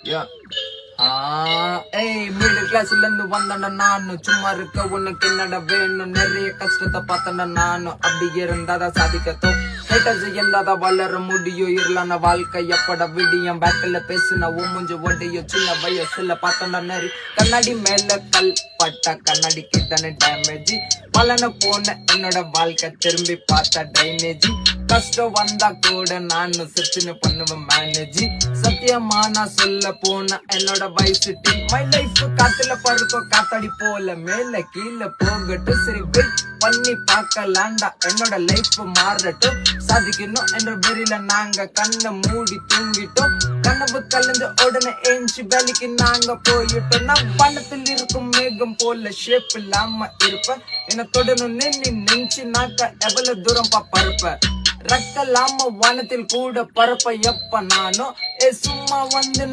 Yeah. Middle கிளாஸ்ல இருந்து வந்தன நானும் சும்மா இருக்க உனக்கு என்னடா வேணும் நிறைய கஷ்டத்தை பார்த்தன நானும் அப்படி இருந்தாதான் சாதிக்கத்தோ ஹேட்டர்ஸ் இருந்தாதான் வளர முடியும் இருளான வாழ்க்கை எப்பட விடியம் பேக்கில் பேசுன மூஞ்சு ஒடியும் சின்ன வயசுல பார்த்தன நெறி கண்ணாடி மேல கல் பட்ட கண்ணாடி கிட்டன டேமேஜ் பலன போன என்னோட வாழ்க்கை திரும்பி பார்த்த டைனேஜ் கஷ்டம் வந்தா கூட நானும் சிரிச்சுன்னு பண்ணுவேன் மேனேஜ் சத்தியமா நான் சொல்ல போன என்னோட வயசு டீம் மை லைஃப் காத்துல படுக்கும் காத்தாடி போல மேல கீழே போகட்டும் சரி வெயிட் பண்ணி பார்க்கலாண்டா என்னோட லைஃப் மாறட்டும் சாதிக்கணும் என்ற வெறியில நாங்க கண்ணை மூடி தூங்கிட்டோம் கனவு கலந்து உடனே ஏஞ்சி வேலைக்கு நாங்க போயிட்டோம் நான் பணத்தில் இருக்கும் மேகம் போல ஷேப் இல்லாம இருப்பேன் என்ன தொடணும் நீ நெஞ்சு நாக்க எவ்வளவு தூரம் பறப்ப ரக்கலாம வானத்தில் கூட பரப்ப எப்ப நானும் சும்மா வந்து